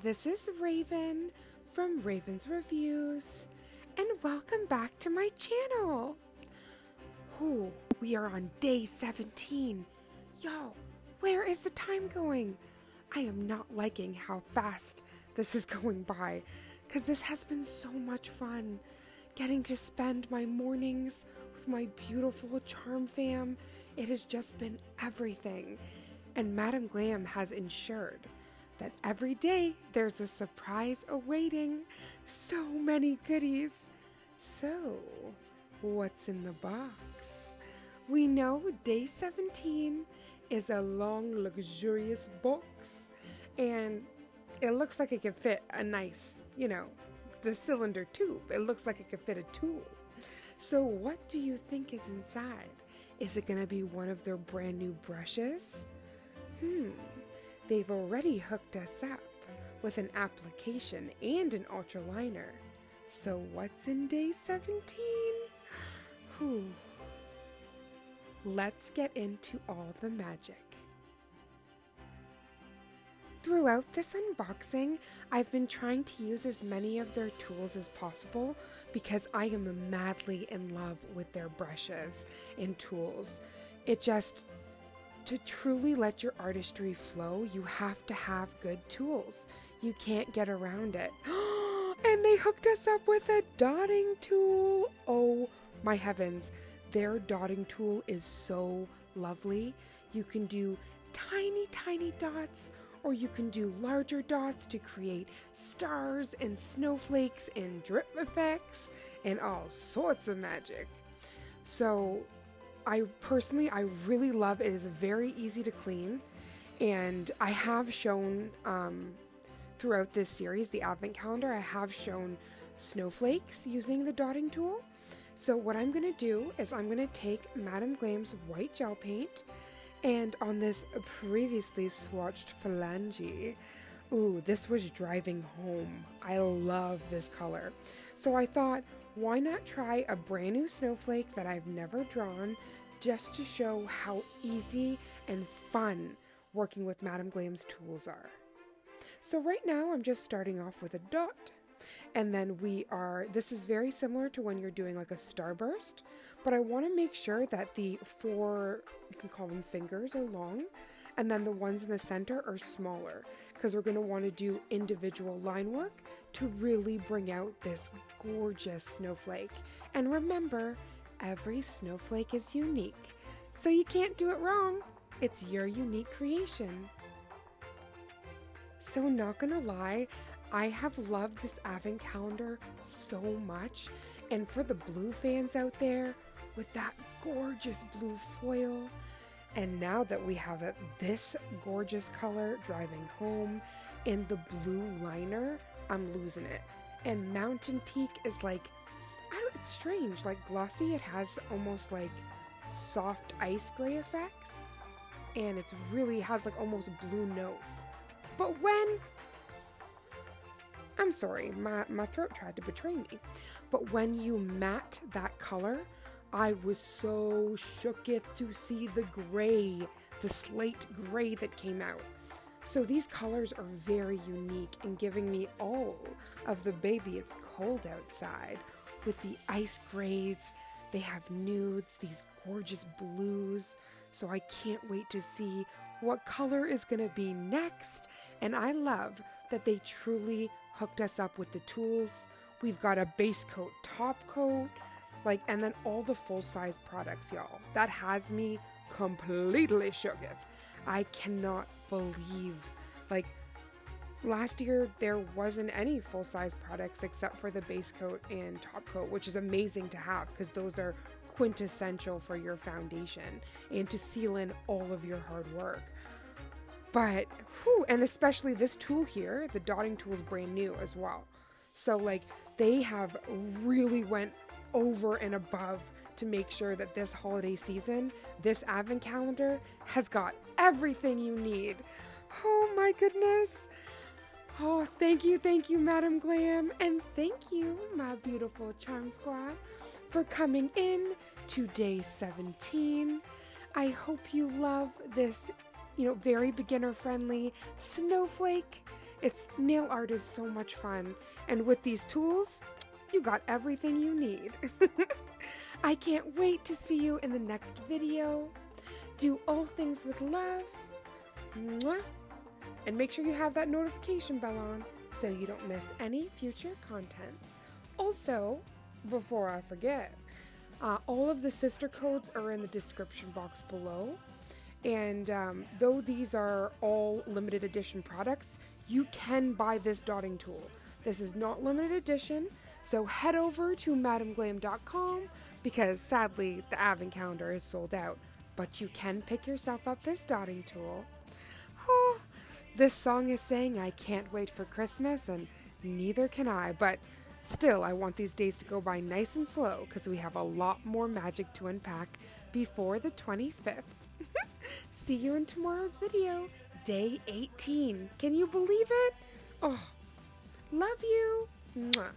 this is Raven from Raven's Reviews, and welcome back to my channel. Ooh, we are on day 17. Y'all, where is the time going? I am not liking how fast this is going by, because this has been so much fun. Getting to spend my mornings with my beautiful charm fam, it has just been everything. And Madam Glam has ensured that every day there's a surprise awaiting. So many goodies. So, what's in the box? We know day 17 is a long, luxurious box, and it looks like it could fit a nice, the cylinder tube. It looks like it could fit a tool. So what do you think is inside? Is it going to be one of their brand new brushes? They've already hooked us up with an application and an ultra liner. So what's in day 17? Let's get into all the magic. Throughout this unboxing, I've been trying to use as many of their tools as possible because I am madly in love with their brushes and tools. To truly let your artistry flow, you have to have good tools. You can't get around it. And they hooked us up with a dotting tool. Oh my heavens, their dotting tool is so lovely. You can do tiny, tiny dots, or you can do larger dots to create stars and snowflakes and drip effects and all sorts of magic. So I really love it. It is very easy to clean, and I have shown throughout this series, the advent calendar, I have shown snowflakes using the dotting tool. So what I'm going to do is I'm going to take Madam Glam's white gel paint, and on this previously swatched phalange, this was driving home. I love this color. So I thought, why not try a brand new snowflake that I've never drawn, just to show how easy and fun working with Madam Glam's tools are. So right now I'm just starting off with a dot, and then this is very similar to when you're doing like a starburst, but I want to make sure that the four, you can call them fingers, are long, and then the ones in the center are smaller, because we're going to want to do individual line work to really bring out this gorgeous snowflake. And remember, every snowflake is unique, so you can't do it wrong. It's your unique creation. So not gonna lie, I have loved this advent calendar so much, and for the blue fans out there, with that gorgeous blue foil, and now that we have this gorgeous color driving home in the blue liner, I'm losing it. And Mountain Peak is like, it's strange, like glossy. It has almost like soft ice gray effects, and it's really has like almost blue notes. But I'm sorry, my throat tried to betray me. But when you matte that color, I was so shooketh to see the gray, the slate gray that came out. So these colors are very unique and giving me all of the baby it's cold outside. With the ice grays, they have nudes, these gorgeous blues. So I can't wait to see what color is going to be next. And I love that they truly hooked us up with the tools. We've got a base coat, top coat, and then all the full-size products, y'all. That has me completely shooketh. I cannot believe, last year there wasn't any full-size products except for the base coat and top coat, which is amazing to have because those are quintessential for your foundation and to seal in all of your hard work. But, and especially this tool here, the dotting tool is brand new as well. So they have really went over and above to make sure that this holiday season, this advent calendar has got everything you need. Oh my goodness. Oh, thank you, Madam Glam. And thank you, my beautiful charm squad, for coming in to day 17. I hope you love this, very beginner friendly snowflake Nail art is so much fun, and with these tools, you got everything you need. I can't wait to see you in the next video. Do all things with love. Mwah. And make sure you have that notification bell on so you don't miss any future content. Also, before I forget, all of the sister codes are in the description box below. And though these are all limited edition products, you can buy this dotting tool. This is not limited edition, so head over to madamglam.com because sadly the advent calendar is sold out. But you can pick yourself up this dotting tool. Oh, this song is saying I can't wait for Christmas, and neither can I, but still I want these days to go by nice and slow because we have a lot more magic to unpack before the 25th. See you in tomorrow's video, day 18. Can you believe it? Oh, love you. Mwah.